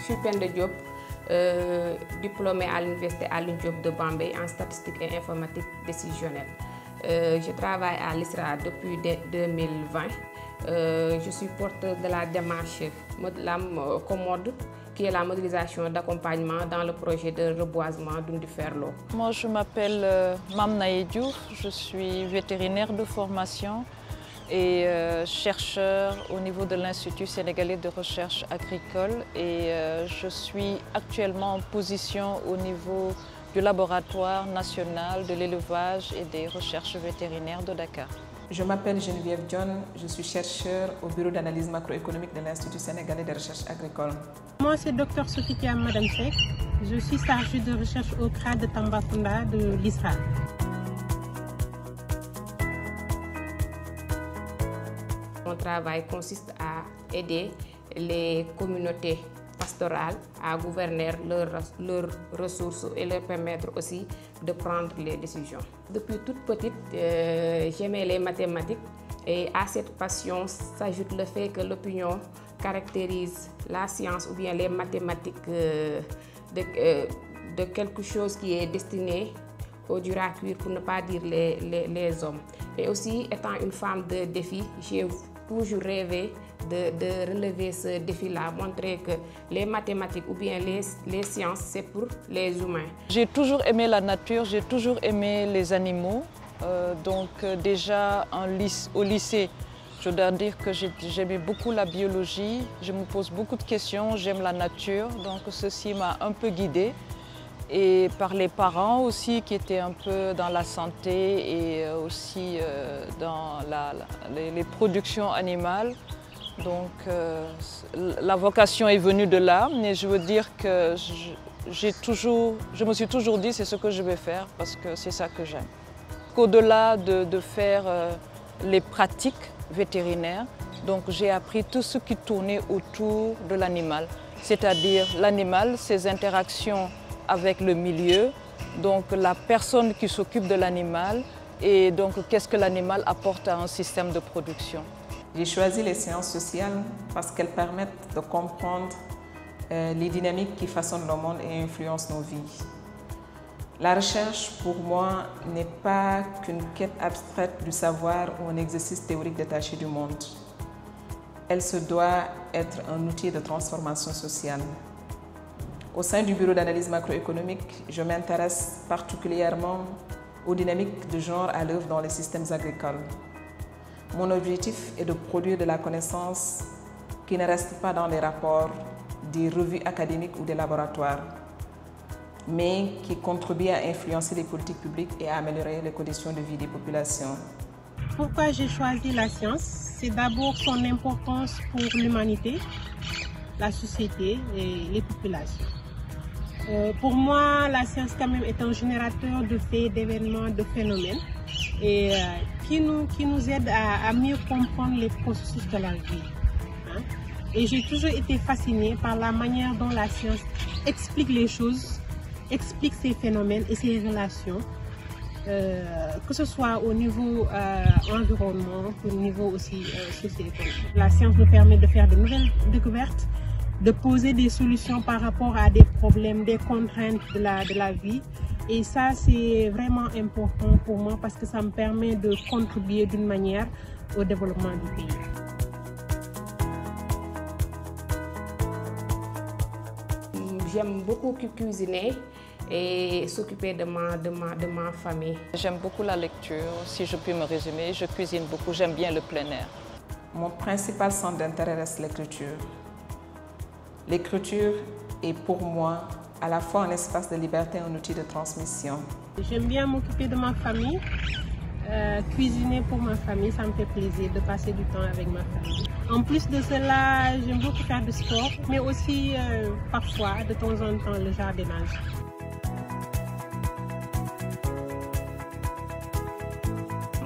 suis Penda Diop, diplômée à l'université Alioune Diop de Bambey en statistique et informatique décisionnelle. Je travaille à l'ISRA depuis 2020. Je suis porteur de la démarche Commode, qui est la modélisation d'accompagnement dans le projet de reboisement d'Oundouferlo. Moi, je m'appelle Mame Naye Diouf, je suis vétérinaire de formation et chercheur au niveau de l'Institut sénégalais de recherche agricole et je suis actuellement en position au niveau du laboratoire national de l'élevage et des recherches vétérinaires de Dakar. Je m'appelle Geneviève John, je suis chercheur au bureau d'analyse macroéconomique de l'Institut sénégalais de recherche agricole. Moi, c'est Dr Sophie Madame Seck. Je suis chargée de recherche au CRA de Tambacounda de l'ISRA. Mon travail consiste à aider les communautés pastorales à gouverner leurs ressources et leur permettre aussi de prendre les décisions. Depuis toute petite, j'aimais les mathématiques et à cette passion s'ajoute le fait que l'opinion caractérise la science ou bien les mathématiques de quelque chose qui est destiné au dur à cuire, pour ne pas dire les hommes. Et aussi, étant une femme de défi, j'ai toujours rêvé de relever ce défi-là, montrer que les mathématiques ou bien les sciences, c'est pour les humains. J'ai toujours aimé la nature, j'ai toujours aimé les animaux. Déjà au lycée, je dois dire que j'aimais beaucoup la biologie, je me pose beaucoup de questions, j'aime la nature, donc ceci m'a un peu guidée. Et par les parents aussi qui étaient un peu dans la santé et aussi dans les productions animales. Donc la vocation est venue de là, mais je veux dire que je me suis toujours dit c'est ce que je vais faire parce que c'est ça que j'aime. Au-delà de faire les pratiques vétérinaires, donc j'ai appris tout ce qui tournait autour de l'animal, c'est-à-dire l'animal, ses interactions avec le milieu, donc la personne qui s'occupe de l'animal et donc qu'est-ce que l'animal apporte à un système de production. J'ai choisi les sciences sociales parce qu'elles permettent de comprendre les dynamiques qui façonnent le monde et influencent nos vies. La recherche, pour moi, n'est pas qu'une quête abstraite du savoir ou un exercice théorique détaché du monde. Elle se doit être un outil de transformation sociale. Au sein du bureau d'analyse macroéconomique, je m'intéresse particulièrement aux dynamiques de genre à l'œuvre dans les systèmes agricoles. Mon objectif est de produire de la connaissance qui ne reste pas dans les rapports des revues académiques ou des laboratoires, mais qui contribue à influencer les politiques publiques et à améliorer les conditions de vie des populations. Pourquoi j'ai choisi la science? C'est d'abord son importance pour l'humanité, la société et les populations. Pour moi, la science quand même est un générateur de faits, d'événements, de phénomènes et qui nous aide à mieux comprendre les processus de la vie. Et j'ai toujours été fascinée par la manière dont la science explique les choses, explique ces phénomènes et ces relations, que ce soit au niveau environnement, au niveau aussi socio-économique. La science nous permet de faire de nouvelles découvertes, de poser des solutions par rapport à des problèmes, des contraintes de la vie. Et ça, c'est vraiment important pour moi parce que ça me permet de contribuer d'une manière au développement du pays. J'aime beaucoup cuisiner et s'occuper de ma famille. J'aime beaucoup la lecture, si je puis me résumer, je cuisine beaucoup, j'aime bien le plein air. Mon principal centre d'intérêt reste l'écriture. L'écriture est pour moi à la fois un espace de liberté et un outil de transmission. J'aime bien m'occuper de ma famille, cuisiner pour ma famille, ça me fait plaisir de passer du temps avec ma famille. En plus de cela, j'aime beaucoup faire du sport, mais aussi parfois, de temps en temps, le jardinage.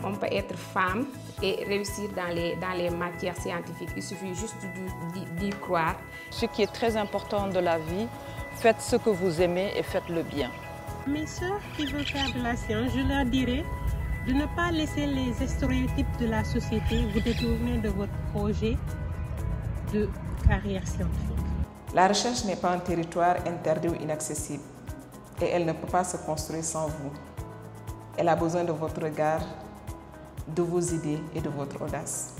On peut être femme et réussir dans les matières scientifiques. Il suffit juste d'y croire. Ce qui est très important de la vie, faites ce que vous aimez et faites-le bien. Mes sœurs qui veulent faire de la science, je leur dirais de ne pas laisser les stéréotypes de la société vous détourner de votre projet de carrière scientifique. La recherche n'est pas un territoire interdit ou inaccessible et elle ne peut pas se construire sans vous. Elle a besoin de votre regard, de vos idées et de votre audace.